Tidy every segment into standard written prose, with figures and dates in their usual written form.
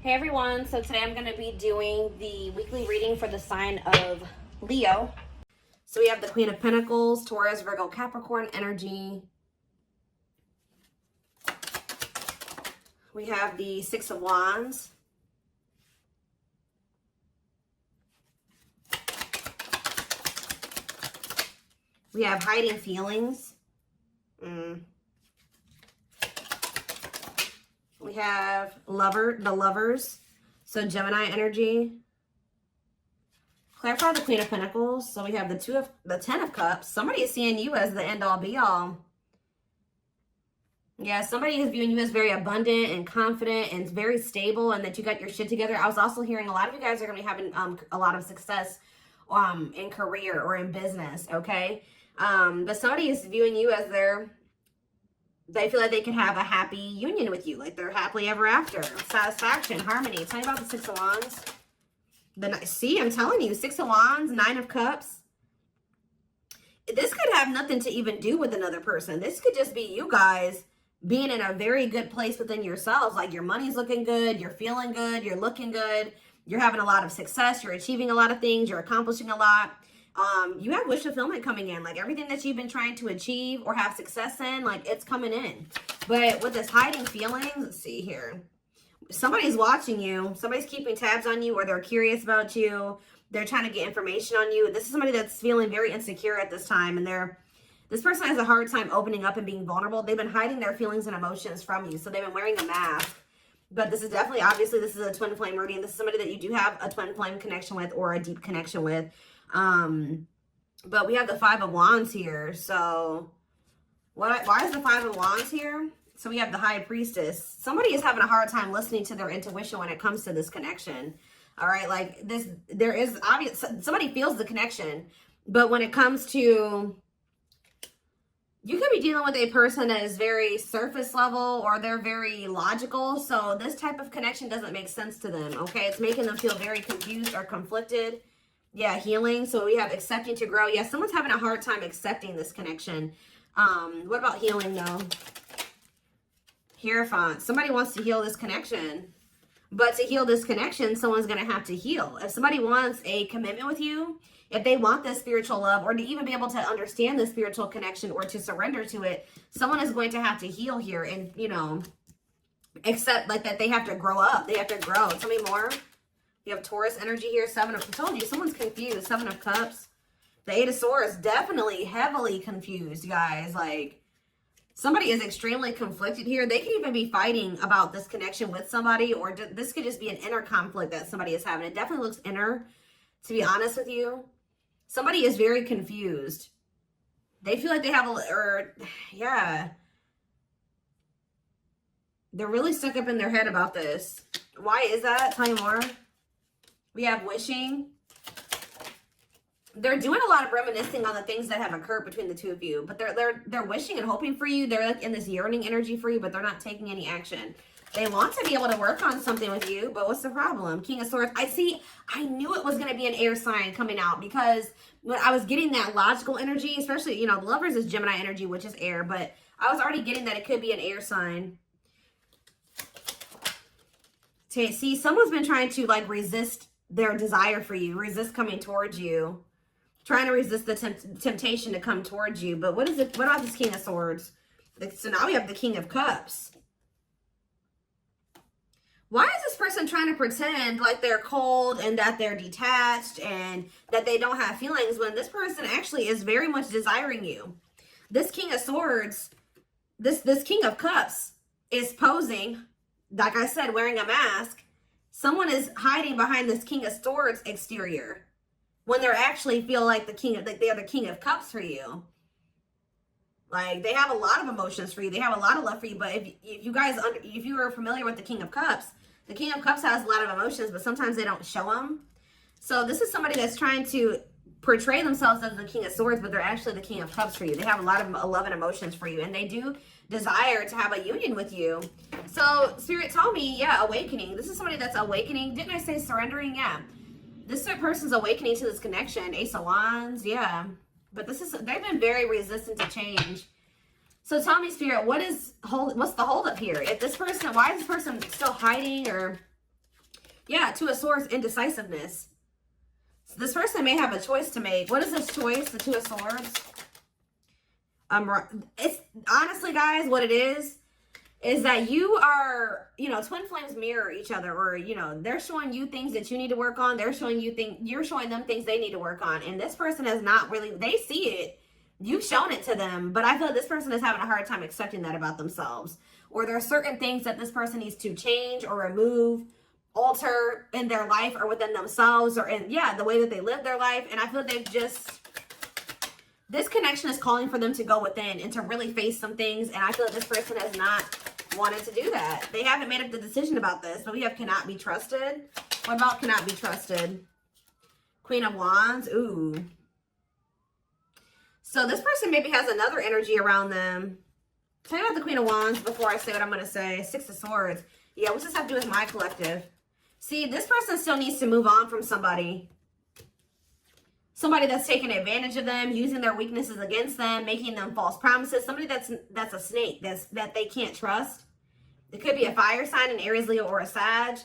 Hey everyone, so today I'm going to be doing the weekly reading for the sign of Leo. So we have the Queen of Pentacles, Taurus, Virgo, Capricorn energy. We have the Six of Wands. We have hiding feelings. We have the lovers. So Gemini energy. Clarify the Queen of Pentacles. So we have the Ten of Cups. Somebody is seeing you as the end all be all. Yeah, somebody is viewing you as very abundant and confident and very stable, and that you got your shit together. I was also hearing a lot of you guys are going to be having a lot of success in career or in business, okay? But somebody is viewing you as they feel like they can have a happy union with you, like they're happily ever after, satisfaction, harmony. Tell me about the Six of Wands. See, I'm telling you, Six of Wands, Nine of Cups. This could have nothing to even do with another person. This could just be you guys being in a very good place within yourselves. Like your money's looking good, you're feeling good, you're looking good, you're having a lot of success, you're achieving a lot of things, you're accomplishing a lot. You have wish fulfillment coming in, like everything that you've been trying to achieve or have success in, like it's coming in. But with this hiding feelings, let's see here. Somebody's watching you, somebody's keeping tabs on you, or they're curious about you. They're trying to get information on you. This is somebody that's feeling very insecure at this time, and this person has a hard time opening up and being vulnerable. They've been hiding their feelings and emotions from you, so they've been wearing a mask. But this is definitely, obviously, this is a twin flame reading. This is somebody that you do have a twin flame connection with or a deep connection with. But we have the Five of Wands here. So why is the Five of Wands here? So we have the High Priestess. Somebody is having a hard time listening to their intuition when it comes to this connection. All right, like this, there is obvious, somebody feels the connection, but when it comes to, you could be dealing with a person that is very surface level or they're very logical. So this type of connection doesn't make sense to them, okay? It's making them feel very confused or conflicted. Yeah, healing. So we have accepting to grow. Yeah, someone's having a hard time accepting this connection. What about healing though? Hierophant. Somebody wants to heal this connection. But to heal this connection, someone's going to have to heal. If somebody wants a commitment with you, if they want this spiritual love, or to even be able to understand the spiritual connection or to surrender to it, someone is going to have to heal here and, you know, accept like that they have to grow up. They have to grow. Tell me more. You have Taurus energy here. I told you, someone's confused. Seven of Cups. The Eight of Swords, definitely heavily confused, guys. Like, somebody is extremely conflicted here. They could even be fighting about this connection with somebody, or this could just be an inner conflict that somebody is having. It definitely looks inner, to be honest with you. Somebody is very confused. They feel like they have yeah. They're really stuck up in their head about this. Why is that? Tell me more. We have wishing. They're doing a lot of reminiscing on the things that have occurred between the two of you, but they're wishing and hoping for you. They're like in this yearning energy for you, but they're not taking any action. They want to be able to work on something with you, but what's the problem? King of Swords. I knew it was going to be an air sign coming out, because when I was getting that logical energy, especially, you know, the Lovers is Gemini energy, which is air, but I was already getting that it could be an air sign. See, someone's been trying to like resist their desire for you, resist coming towards you, trying to resist the temptation to come towards you. But what about this King of Swords? So now we have the King of Cups. Why is this person trying to pretend like they're cold and that they're detached and that they don't have feelings, when this person actually is very much desiring you? This King of Swords, this King of Cups is posing, like I said, wearing a mask. Someone is hiding behind this King of Swords exterior when they're actually feel like they are the King of Cups for you. Like, they have a lot of emotions for you. They have a lot of love for you. But if you are familiar with the King of Cups has a lot of emotions, but sometimes they don't show them. So this is somebody that's trying to portray themselves as the King of Swords, but they're actually the King of Cups for you. They have a lot of love and emotions for you, and they do desire to have a union with you. So Spirit told me, yeah, awakening. This is somebody that's awakening. Didn't I say surrendering? Yeah. This person's awakening to this connection. Ace of Wands, yeah. But they've been very resistant to change. So tell me, Spirit, what's the holdup here? If this person, why is this person still hiding, or Yeah, Two of Swords, indecisiveness. So this person may have a choice to make. What is this choice? The Two of Swords. It's honestly, guys, what it is that you are, you know, twin flames mirror each other, or, you know, they're showing you things that you need to work on. They're showing you you're showing them things they need to work on. And this person has not really, they see it. You've shown it to them, but I feel like this person is having a hard time accepting that about themselves. Or there are certain things that this person needs to change or remove, alter in their life or within themselves, or in, yeah, the way that they live their life. And I feel like this connection is calling for them to go within and to really face some things. And I feel like this person has not wanted to do that. They haven't made up the decision about this, but we have cannot be trusted. What about cannot be trusted? Queen of Wands. Ooh. So this person maybe has another energy around them. Tell me about the Queen of Wands before I say what I'm going to say. Six of Swords. Yeah, what's this have to do with my collective? See, this person still needs to move on from somebody. Somebody that's taking advantage of them, using their weaknesses against them, making them false promises. Somebody that's a snake, that they can't trust. It could be a fire sign, an Aries, Leo, or a Sag.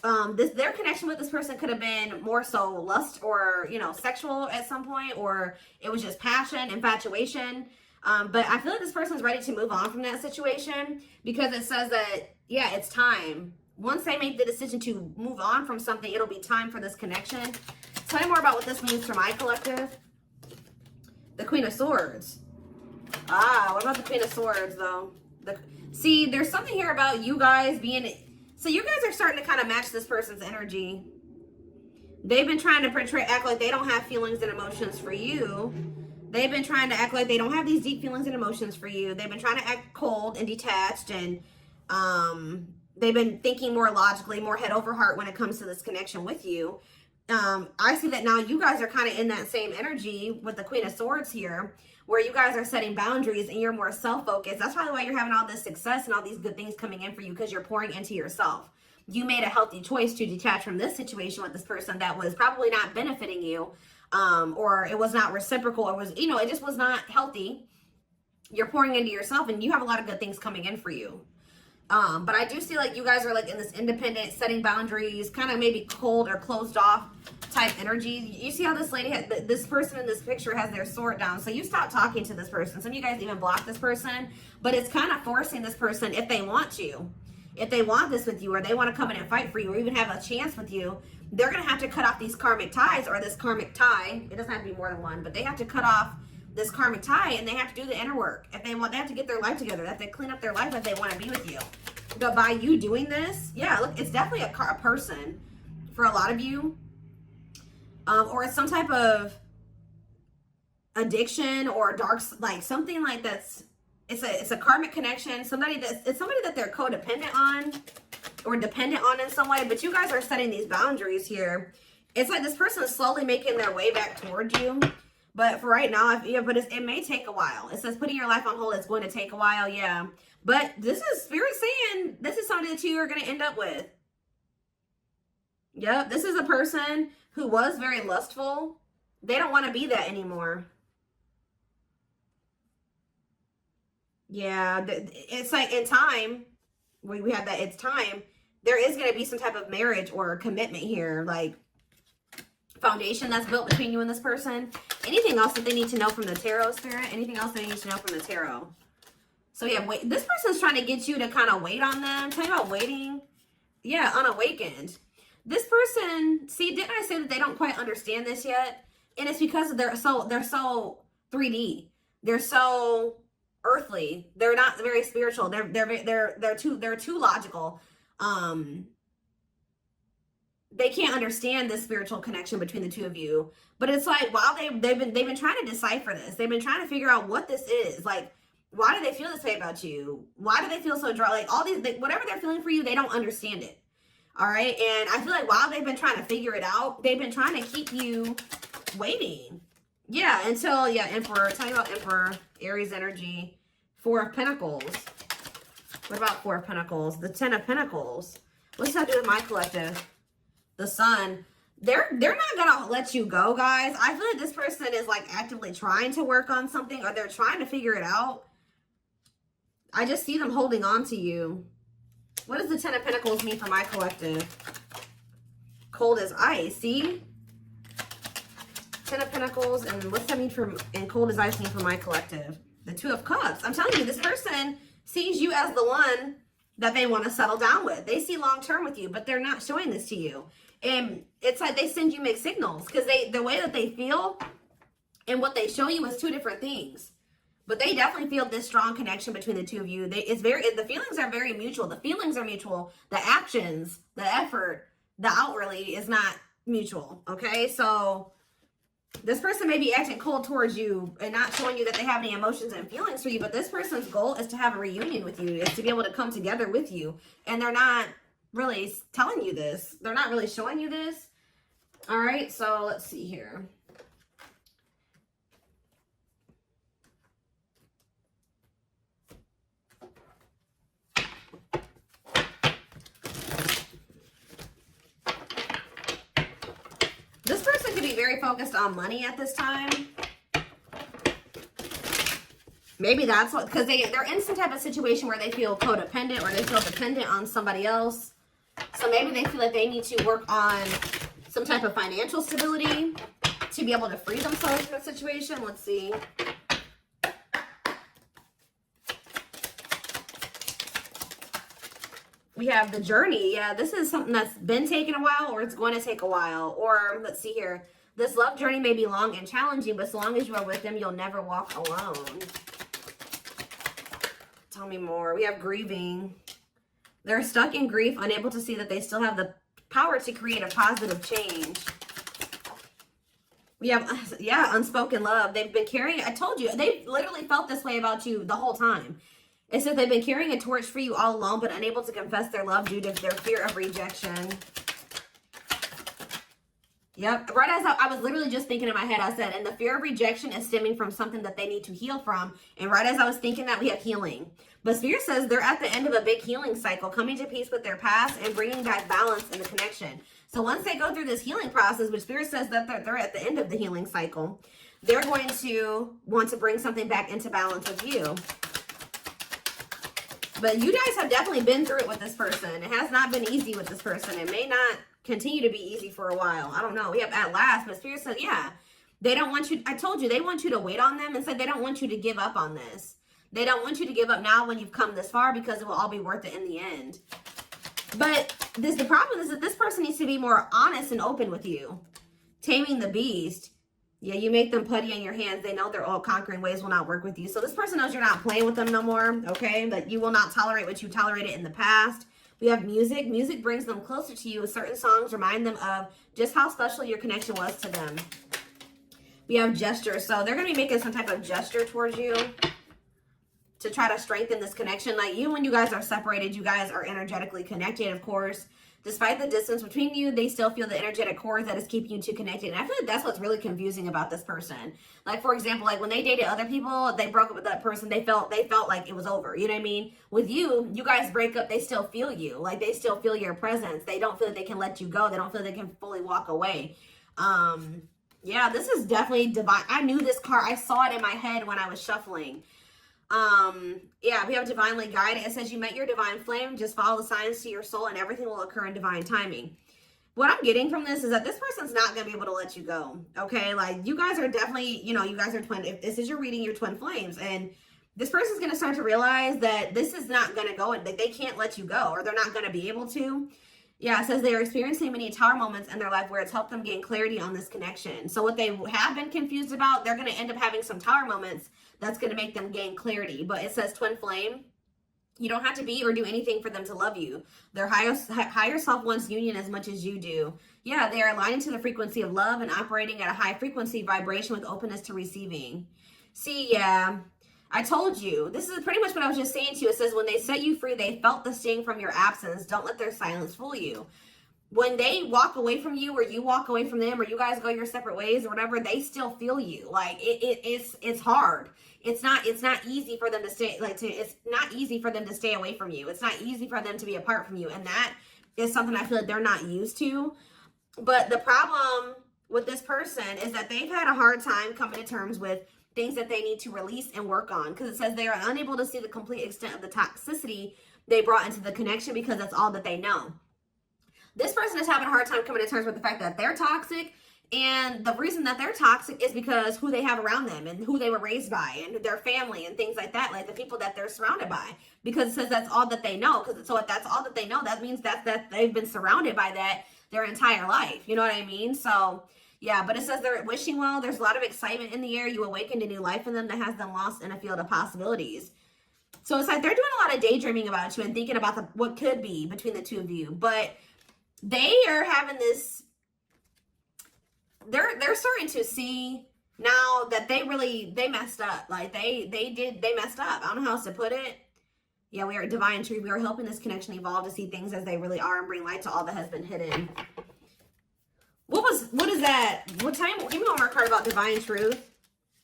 Their connection with this person could have been more so lust or, you know, sexual at some point, or it was just passion, infatuation. But I feel like this person's ready to move on from that situation, because it says that, yeah, it's time. Once they make the decision to move on from something, it'll be time for this connection. Tell me more about what this means for my collective. The Queen of Swords. Ah, what about the Queen of Swords, though? See, there's something here about you guys being... So you guys are starting to kind of match this person's energy. They've been trying to act like they don't have feelings and emotions for you. They've been trying to act like they don't have these deep feelings and emotions for you. They've been trying to act cold and detached, and they've been thinking more logically, more head over heart when it comes to this connection with you. I see that now you guys are kind of in that same energy with the Queen of Swords here, where you guys are setting boundaries and you're more self-focused. That's probably why you're having all this success and all these good things coming in for you, because you're pouring into yourself. You made a healthy choice to detach from this situation with this person that was probably not benefiting you, or it was not reciprocal, or was, you know, it just was not healthy. You're pouring into yourself and you have a lot of good things coming in for you. But I do see like you guys are like in this independent, setting boundaries, kind of maybe cold or closed off type energy. You see how this lady, this person in this picture has their sword down. So you stop talking to this person. Some of you guys even block this person, but it's kind of forcing this person, if they want to, if they want this with you, or they want to come in and fight for you, or even have a chance with you, they're going to have to cut off these karmic ties, or this karmic tie. It doesn't have to be more than one, but they have to cut off this karmic tie, and they have to do the inner work. If they want, they have to get their life together. They have to clean up their life if they want to be with you. But by you doing this, yeah, look, it's definitely a person for a lot of you. Or it's some type of addiction or dark, like something like that's, it's a karmic connection. It's somebody that they're codependent on or dependent on in some way. But you guys are setting these boundaries here. It's like this person is slowly making their way back towards you. But for right now, it may take a while. It says putting your life on hold, it's going to take a while, yeah. But this is Spirit saying this is somebody that you are going to end up with. Yep, this is a person who was very lustful. They don't want to be that anymore. Yeah, it's like in time, we have that it's time, there is going to be some type of marriage or commitment here, like foundation that's built between you and this person. Anything else that they need to know from the tarot, Spirit? Anything else they need to know from the tarot? So yeah, wait, this person's trying to get you to kind of wait on them. Tell you about waiting. Yeah, unawakened. This person, see, didn't I say that they don't quite understand this yet? And it's because they're so 3D. They're so earthly. They're not very spiritual. They're too logical. They can't understand this spiritual connection between the two of you. But it's like, wow, they've been trying to decipher this. They've been trying to figure out what this is. Like, why do they feel this way about you? Why do they feel so dry? Like all these, whatever they're feeling for you, they don't understand it. All right. And I feel like while they've been trying to figure it out, they've been trying to keep you waiting. Yeah. Until, yeah, Emperor. Tell me about Emperor, Aries energy, Four of Pentacles. What about Four of Pentacles? The Ten of Pentacles. What's that do with my collective? The Sun. They're not gonna let you go, guys. I feel like this person is like actively trying to work on something, or they're trying to figure it out. I just see them holding on to you. What does the Ten of Pentacles mean for my collective? cold as ice. See? Ten of Pentacles, and what's that mean for, and cold as ice mean for my collective? The Two of Cups. I'm telling you, this person sees you as the one that they want to settle down with. They see long-term with you, but they're not showing this to you. And it's like they send you mixed signals because the way that they feel and what they show you is two different things. But they definitely feel this strong connection between the two of you. The feelings are very mutual. The feelings are mutual. The actions, the effort, the outwardly is not mutual. Okay, so this person may be acting cold towards you and not showing you that they have any emotions and feelings for you, but this person's goal is to have a reunion with you, is to be able to come together with you. And they're not really telling you this. They're not really showing you this. All right, so let's see here. This person could be very focused on money at this time. Maybe that's what, because they're in some type of situation where they feel codependent or they feel dependent on somebody else. So maybe they feel like they need to work on some type of financial stability to be able to free themselves from the situation. Let's see. We have the journey. Yeah, this is something that's been taking a while, or it's going to take a while. Or let's see here. This love journey may be long and challenging, but so long as you are with them, you'll never walk alone. Tell me more. We have grieving. They're stuck in grief, unable to see that they still have the power to create a positive change. We have, yeah, unspoken love. They've been carrying, I told you, they've literally felt this way about you the whole time. It says they've been carrying a torch for you all alone, but unable to confess their love due to their fear of rejection. Yep. Right as I was literally just thinking in my head, I said, and the fear of rejection is stemming from something that they need to heal from. And right as I was thinking that, we have healing. But Spirit says they're at the end of a big healing cycle, coming to peace with their past and bringing back balance in the connection. So once they go through this healing process, which Spirit says that they're at the end of the healing cycle, they're going to want to bring something back into balance with you. But you guys have definitely been through it with this person. It has not been easy with this person. It may not continue to be easy for a while. I don't know. We have at last, but Spirit said, yeah, they don't want you. I told you, they want you to wait on them and said they don't want you to give up on this. They don't want you to give up now when you've come this far, because it will all be worth it in the end. But the problem is that this person needs to be more honest and open with you. Taming the beast. Yeah, you make them putty in your hands. They know their all conquering ways will not work with you. So this person knows you're not playing with them no more, okay? That you will not tolerate what you tolerated in the past. We have music. Music brings them closer to you. Certain songs remind them of just how special your connection was to them. We have gestures. So they're going to be making some type of gesture towards you to try to strengthen this connection. Like you, when you guys are separated, you guys are energetically connected, of course. Despite the distance between you, they still feel the energetic cord that is keeping you two connected. And I feel like that's what's really confusing about this person. Like, for example, like when they dated other people, they broke up with that person. They felt like it was over. You know what I mean? With you, you guys break up, they still feel you. Like, they still feel your presence. They don't feel that they can let you go. They don't feel they can fully walk away. Yeah, this is definitely divine. I knew this card. I saw it in my head when I was shuffling. Yeah, we have divinely guided. It says you met your divine flame. Just follow the signs to your soul and everything will occur in divine timing. What I'm getting from this is that this person's not going to be able to let you go. Okay. Like you guys are definitely, you know, you guys are twin. If this is your reading, your twin flames, and this person's going to start to realize that this is not going to go and that they can't let you go, or they're not going to be able to. Yeah, it says they are experiencing many tower moments in their life where it's helped them gain clarity on this connection. So what they have been confused about, they're going to end up having some tower moments that's going to make them gain clarity. But it says twin flame. You don't have to be or do anything for them to love you. Their higher self wants union as much as you do. Yeah, they are aligning to the frequency of love and operating at a high frequency vibration with openness to receiving. See, yeah, I told you. This is pretty much what I was just saying to you. It says when they set you free, they felt the sting from your absence. Don't let their silence fool you. When they walk away from you, or you walk away from them, or you guys go your separate ways or whatever, they still feel you. Like it's hard. It's not easy for them to stay, it's not easy for them to stay away from you. It's not easy for them to be apart from you. And that is something I feel like they're not used to. But the problem with this person is that they've had a hard time coming to terms with things that they need to release and work on. Because it says they are unable to see the complete extent of the toxicity they brought into the connection because that's all that they know. This person is having a hard time coming to terms with the fact that they're toxic. And the reason that they're toxic is because who they have around them and who they were raised by and their family and things like that, like the people that they're surrounded by. Because it says that's all that they know. So if that's all that they know, that means that they've been surrounded by that their entire life. You know what I mean? So yeah, but it says they're wishing well. There's a lot of excitement in the air. You awakened a new life in them that has them lost in a field of possibilities. So it's like they're doing a lot of daydreaming about you and thinking about what could be between the two of you. But they are having this, they're starting to see now that they messed up. Like they messed up. I don't know how else to put it. Yeah, we are divine truth. We are helping this connection evolve to see things as they really are and bring light to all that has been hidden. What is that? What time? Give me one more card about divine truth.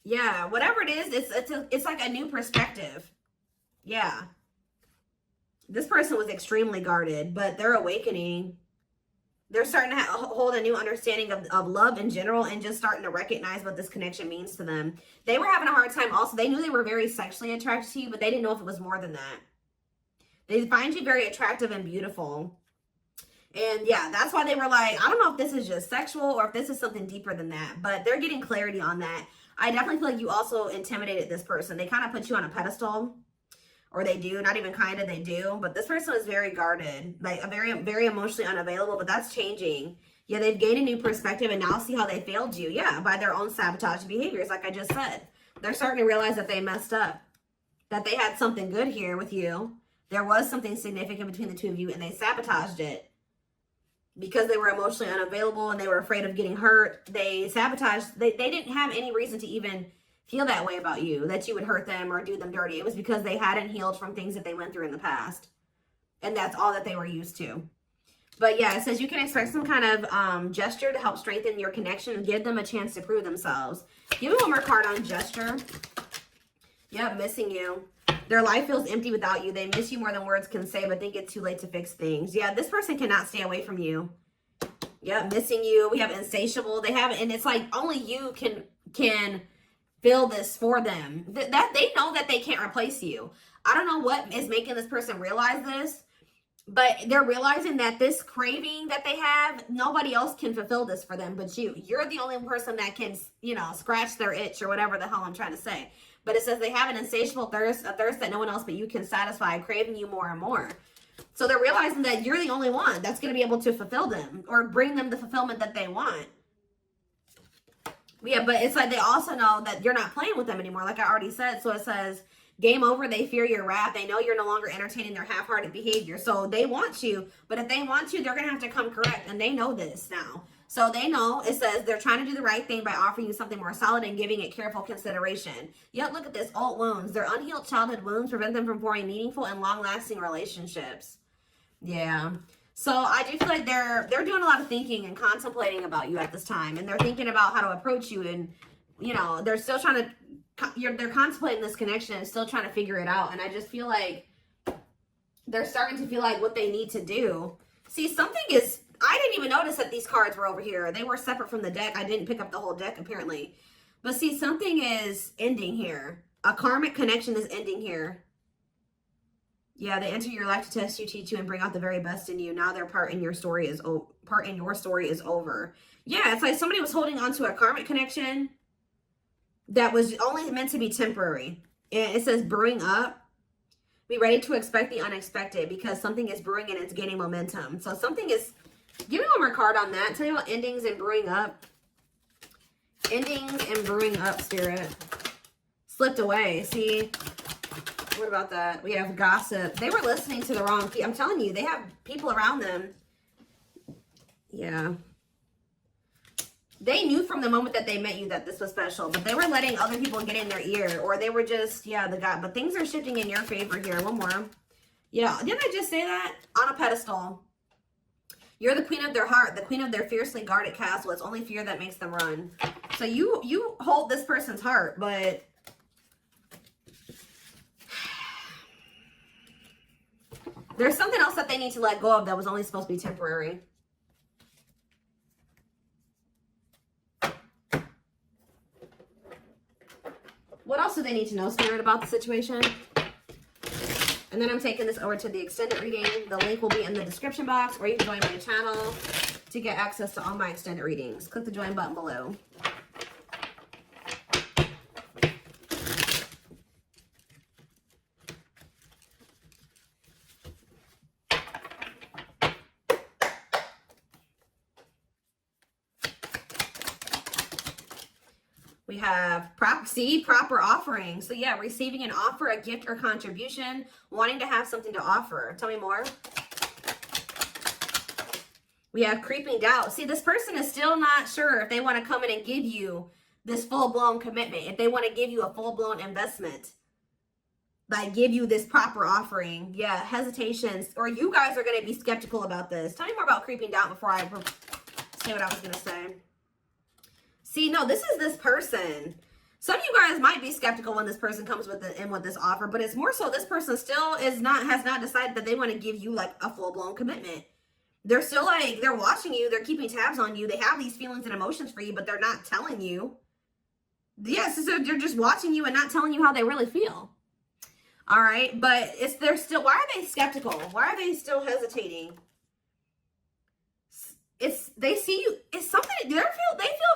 Yeah, whatever it is, it's like a new perspective. Yeah. This person was extremely guarded, but they're awakening. They're starting to hold a new understanding of love in general and just starting to recognize what this connection means to them. They were having a hard time also. They knew they were very sexually attracted to you, but they didn't know if it was more than that. They find you very attractive and beautiful. And yeah, that's why they were like, I don't know if this is just sexual or if this is something deeper than that, but they're getting clarity on that. I definitely feel like you also intimidated this person. They kind of put you on a pedestal. Or they do, not even kind of, they do. But this person is very guarded, like very emotionally unavailable, but that's changing. Yeah, they've gained a new perspective and now see how they failed you. Yeah, by their own sabotage behaviors, like I just said. They're starting to realize that they messed up, that they had something good here with you. There was something significant between the two of you and they sabotaged it. Because they were emotionally unavailable and they were afraid of getting hurt, they sabotaged. They didn't have any reason to even feel that way about you, that you would hurt them or do them dirty. It was because they hadn't healed from things that they went through in the past. And that's all that they were used to. But yeah, it says you can expect some kind of gesture to help strengthen your connection and give them a chance to prove themselves. Give me one more card on gesture. Yep, missing you. Their life feels empty without you. They miss you more than words can say, but think it's too late to fix things. Yeah, this person cannot stay away from you. Yep, missing you. We have insatiable. They have, and it's like only you can feel this for them. That they know that they can't replace you. I don't know what is making this person realize this, but they're realizing that this craving that they have, nobody else can fulfill this for them but you. You're the only person that can, you know, scratch their itch or whatever the hell I'm trying to say. But it says they have an insatiable thirst, a thirst that no one else but you can satisfy, craving you more and more. So they're realizing that you're the only one that's going to be able to fulfill them or bring them the fulfillment that they want. Yeah, but it's like they also know that you're not playing with them anymore, like I already said. So it says, game over, they fear your wrath. They know you're no longer entertaining their half-hearted behavior. So they want you, but if they want you, they're going to have to come correct. And they know this now. So they know, it says, they're trying to do the right thing by offering you something more solid and giving it careful consideration. Yet look at this, old wounds. Their unhealed childhood wounds prevent them from forming meaningful and long-lasting relationships. Yeah. So I do feel like they're doing a lot of thinking and contemplating about you at this time. And they're thinking about how to approach you. And, you know, they're still trying to, they're contemplating this connection and still trying to figure it out. And I just feel like they're starting to feel like what they need to do. See, something is, I didn't even notice that these cards were over here. They were separate from the deck. I didn't pick up the whole deck apparently. But see, something is ending here. A karmic connection is ending here. Yeah, they enter your life to test you, teach you, and bring out the very best in you. Now their part in your story is over. Yeah, it's like somebody was holding on to a karmic connection that was only meant to be temporary. And it says brewing up. Be ready to expect the unexpected because something is brewing and it's gaining momentum. So something is, give me one more card on that. Tell me about endings and brewing up. Endings and brewing up, Spirit. Slipped away, see? What about that? We have gossip. They were listening to the wrong people. I'm telling you, they have people around them. Yeah. They knew from the moment that they met you that this was special, but they were letting other people get in their ear, or they were just, yeah, the guy. But things are shifting in your favor here. One more. Yeah, didn't I just say that? On a pedestal. You're the queen of their heart, the queen of their fiercely guarded castle. It's only fear that makes them run. So you hold this person's heart, but there's something else that they need to let go of that was only supposed to be temporary. What else do they need to know, Spirit, about the situation? And then I'm taking this over to the extended reading. The link will be in the description box, or you can join my channel to get access to all my extended readings. Click the join button below. We have proper offering. So yeah, receiving an offer, a gift, or contribution, wanting to have something to offer. Tell me more. We have creeping doubt. See, this person is still not sure if they want to come in and give you this full-blown commitment, if they want to give you a full-blown investment, like give you this proper offering. Yeah, hesitations, or you guys are going to be skeptical about this. Tell me more about creeping doubt before I say what I was going to say. See, no, this is this person. Some of you guys might be skeptical when this person comes with this offer, but it's more so this person still has not decided that they want to give you like a full-blown commitment. They're still like, they're watching you, they're keeping tabs on you, they have these feelings and emotions for you, but they're not telling you. Yes, so they're just watching you and not telling you how they really feel. All right, but they're still, why are they skeptical? Why are they still hesitating? They see you, it's something, they feel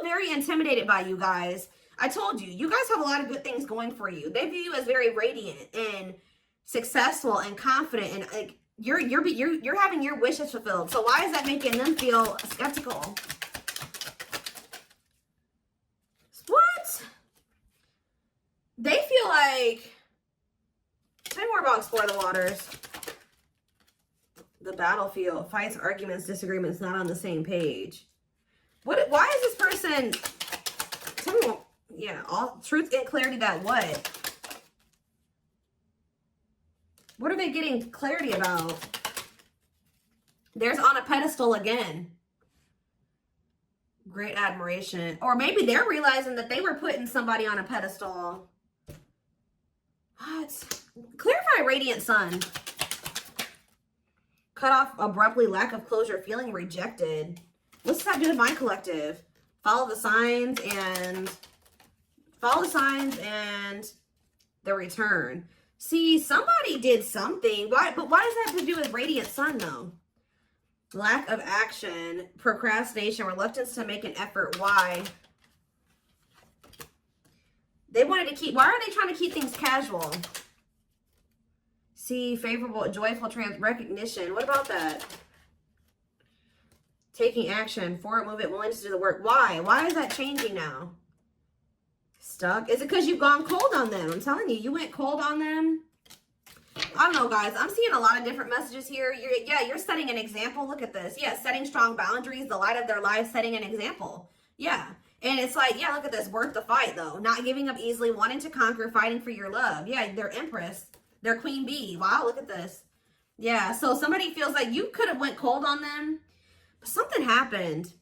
very intimidated by you guys. I told you, you guys have a lot of good things going for you. They view you as very radiant and successful and confident, and like you're having your wishes fulfilled. So why is that making them feel skeptical? What? They feel like, tell me more about Explore the Waters. The battlefield, fights, arguments, disagreements, not on the same page. Why is this person, tell me more, yeah, all truth and clarity that what? What are they getting clarity about? There's on a pedestal again. Great admiration. Or maybe they're realizing that they were putting somebody on a pedestal. What? Clarify radiant sun. Cut off abruptly, lack of closure, feeling rejected. What's that do with my collective? Follow the signs and the return. See, somebody did something. But why does that have to do with radiant sun though? Lack of action, procrastination, reluctance to make an effort. Why? They wanted to keep, why are they trying to keep things casual? See, favorable, joyful, recognition. What about that? Taking action, forward movement, willingness to do the work. Why? Why is that changing now? Stuck? Is it because you've gone cold on them? I'm telling you, you went cold on them. I don't know, guys. I'm seeing a lot of different messages here. You're setting an example. Look at this. Yeah, setting strong boundaries, the light of their lives, setting an example. Yeah. And it's like, yeah, look at this. Worth the fight, though. Not giving up easily, wanting to conquer, fighting for your love. Yeah, they're Empress. They're Queen Bee. Wow, look at this. Yeah, so somebody feels like you could have went cold on them, but something happened.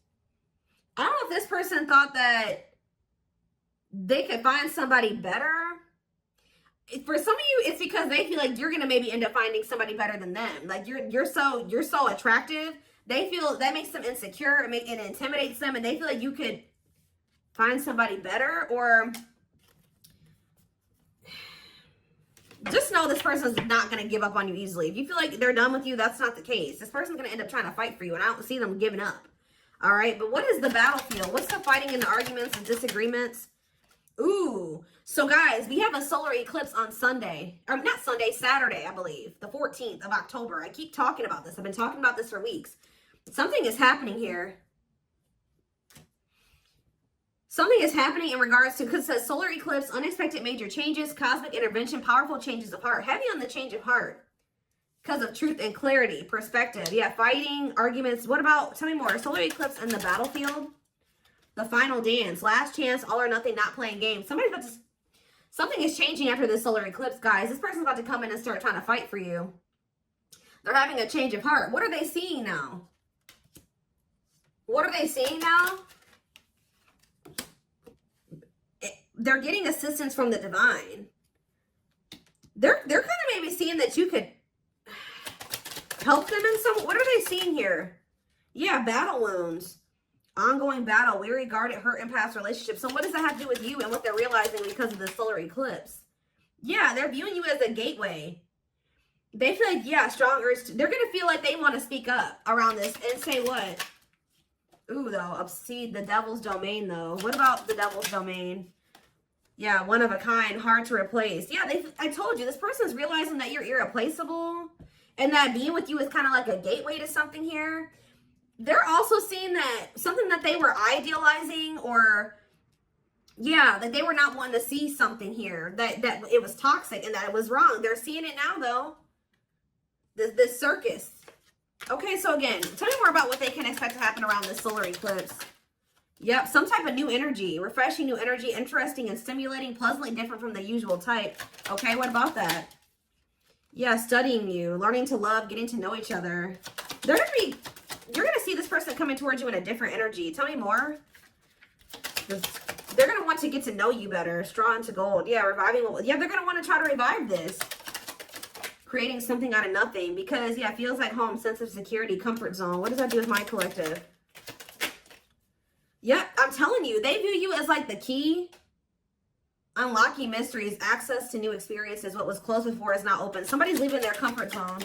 I don't know if this person thought that they could find somebody better. For some of you, it's because they feel like you're going to maybe end up finding somebody better than them. Like you're so attractive. They feel that makes them insecure and it intimidates them, and they feel like you could find somebody better. Or just know this person's not going to give up on you easily. If you feel like they're done with you, that's not the case. This person's going to end up trying to fight for you, and I don't see them giving up. All right, but what is the battlefield? What's the fighting and the arguments and disagreements? Ooh, so guys, we have a solar eclipse on Sunday. Or not Sunday, Saturday, I believe. The 14th of October. I keep talking about this. I've been talking about this for weeks. Something is happening here. Something is happening in regards to, because it says solar eclipse, unexpected major changes, cosmic intervention, powerful changes of heart. Heavy on the change of heart. Because of truth and clarity, perspective. Yeah, fighting, arguments. What about, tell me more. Solar eclipse and the battlefield. The final dance. Last chance, all or nothing, not playing games. Something is changing after this solar eclipse, guys. This person's about to come in and start trying to fight for you. They're having a change of heart. What are they seeing now? What are they seeing now? They're getting assistance from the divine. They're kind of maybe seeing that you could help them in some. What are they seeing here? Yeah, battle wounds. Ongoing battle, weary, guarded, hurt, in past relationships. So what does that have to do with you and what they're realizing because of the solar eclipse? Yeah, they're viewing you as a gateway. They feel like, yeah, strong urge. They're going to feel like they want to speak up around this and say what? Ooh, though, see, the devil's domain, though. What about the devil's domain? Yeah, one of a kind, hard to replace. Yeah, I told you, this person's realizing that you're irreplaceable and that being with you is kind of like a gateway to something here. They're also seeing that something that they were idealizing, or yeah, that they were not wanting to see something here, that it was toxic and that it was wrong. They're seeing it now, though. This circus. Okay, so again, tell me more about what they can expect to happen around this solar eclipse. Yep, some type of new energy, refreshing new energy, interesting and stimulating, pleasantly different from the usual type. Okay, what about that? Yeah, studying you, learning to love, getting to know each other. You're gonna see this person coming towards you in a different energy. Tell me more. They're gonna want to get to know you better. Straw into gold. Yeah, reviving. Yeah, they're gonna want to try to revive this. Creating something out of nothing, because yeah, it feels like home, sense of security, comfort zone. What does that do with my collective? Yep, I'm telling you, they view you as like the key. Unlocking mysteries, access to new experiences. What was closed before is now open. Somebody's leaving their comfort zone.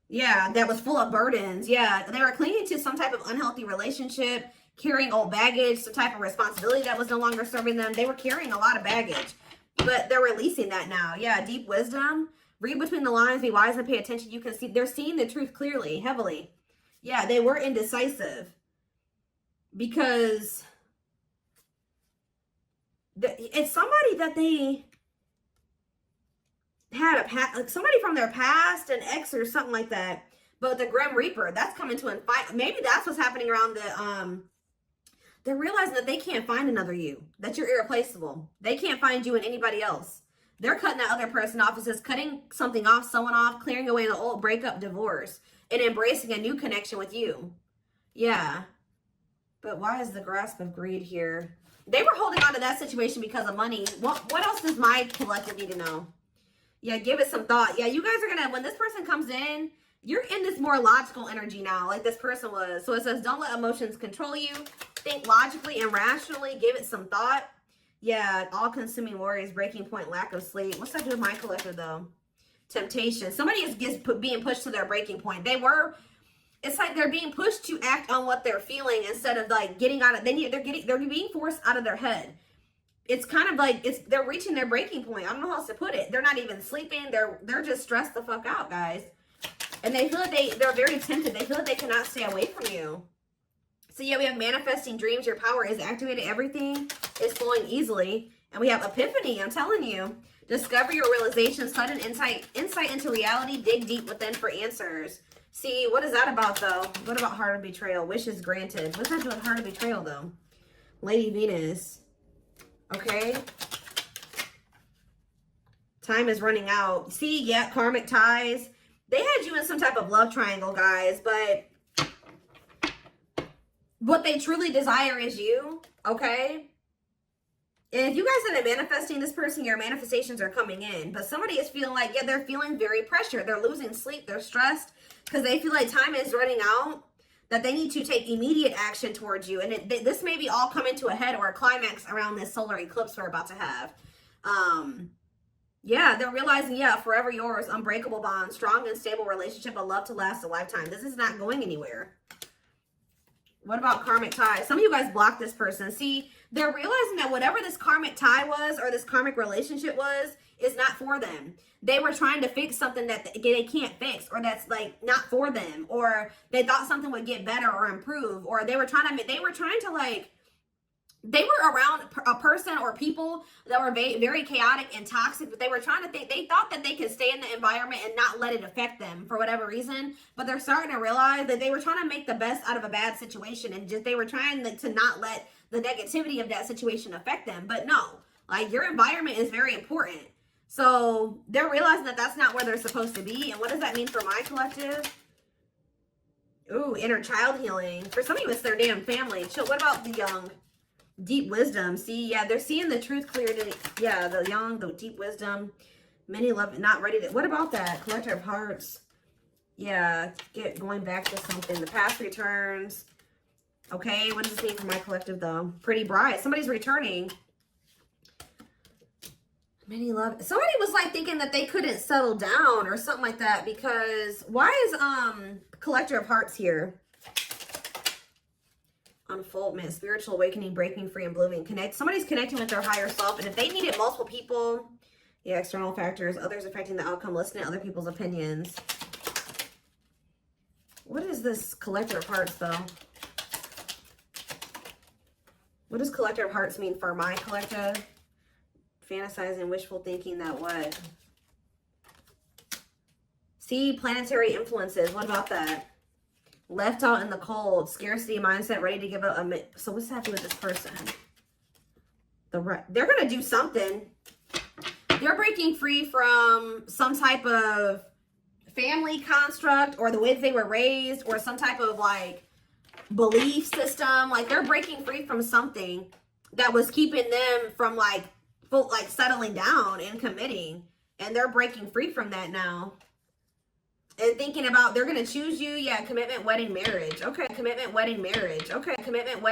Yeah, that was full of burdens. Yeah, they were clinging to some type of unhealthy relationship, carrying old baggage, some type of responsibility that was no longer serving them. They were carrying a lot of baggage, but they're releasing that now. Yeah, deep wisdom. Read between the lines, be wise and pay attention. You can see they're seeing the truth clearly, heavily. Yeah, they were indecisive because it's somebody that they had like somebody from their past, an ex or something like that. But the Grim Reaper, that's coming to an fight. Maybe that's what's happening around the they're realizing that they can't find another you, that you're irreplaceable. They can't find you in anybody else. They're cutting that other person off. It says cutting something off, someone off, clearing away the old breakup, divorce, and embracing a new connection with you. Yeah. But why is the grasp of greed here? They were holding on to that situation because of money. What else does my collective need to know? Yeah, give it some thought. Yeah, you guys are going to, when this person comes in, you're in this more logical energy now, like this person was. So it says, don't let emotions control you. Think logically and rationally. Give it some thought. Yeah, all-consuming worries, breaking point, lack of sleep. What's that do with my collective, though? Temptation. Somebody is being pushed to their breaking point. It's like they're being pushed to act on what they're feeling instead of like getting out of. They're being forced out of their head. It's kind of like they're reaching their breaking point. I don't know how else to put it. They're not even sleeping. They're just stressed the fuck out, guys. And they feel like they're very tempted. They feel like they cannot stay away from you. So yeah, we have manifesting dreams. Your power is activated. Everything is flowing easily. And we have epiphany. I'm telling you. Discover your realization. Sudden insight into reality. Dig deep within for answers. See, what is that about, though? What about heart of betrayal? Wishes granted. What's that doing with heart of betrayal, though? Lady Venus. Okay. Time is running out. See, yeah, karmic ties. They had you in some type of love triangle, guys, but what they truly desire is you, okay? And if you guys end up manifesting this person, your manifestations are coming in. But somebody is feeling like, yeah, they're feeling very pressured. They're losing sleep. They're stressed because they feel like time is running out, that they need to take immediate action towards you. And this may be all coming to a head or a climax around this solar eclipse we're about to have. Yeah, they're realizing, yeah, forever yours, unbreakable bond, strong and stable relationship, a love to last a lifetime. This is not going anywhere. What about karmic ties? Some of you guys blocked this person. See, they're realizing that whatever this karmic tie was or this karmic relationship was is not for them. They were trying to fix something that they can't fix, or that's like not for them, or they thought something would get better or improve, or they were trying to like, they were around a person or people that were very chaotic and toxic, but they were trying to think, they thought that they could stay in the environment and not let it affect them for whatever reason. But they're starting to realize that they were trying to make the best out of a bad situation, and just they were trying to not let the negativity of that situation affect them. But no, like, your environment is very important. So they're realizing that that's not where they're supposed to be. And what does that mean for my collective? Ooh, inner child healing. For some of you, it's their damn family. What about the young? Deep wisdom. See, yeah, they're seeing the truth clearly. Yeah, the young, the deep wisdom. Many love, not ready to. What about that? Collector of hearts. Yeah, going back to something. The past returns. Okay, what does this mean for my collective, though? Pretty bright. Somebody's returning. Many love. Somebody was like thinking that they couldn't settle down or something like that, because why is Collector of Hearts here? Unfoldment, spiritual awakening, breaking free and blooming. Somebody's connecting with their higher self, and if they needed multiple people, yeah, external factors, others affecting the outcome, listening to other people's opinions. What is this Collector of Hearts, though? What does Collector of Hearts mean for my collective? Fantasizing, wishful thinking, that what? See, planetary influences. What about that? Left out in the cold, scarcity mindset, ready to give up. So what's happening with this person? They're going to do something. They're breaking free from some type of family construct, or the way that they were raised, or some type of like belief system. Like they're breaking free from something that was keeping them from like settling down and committing, and they're breaking free from that now and thinking about they're going to choose you. Yeah, commitment, wedding, marriage. Okay, commitment, wedding, marriage. Okay, commitment, wedding.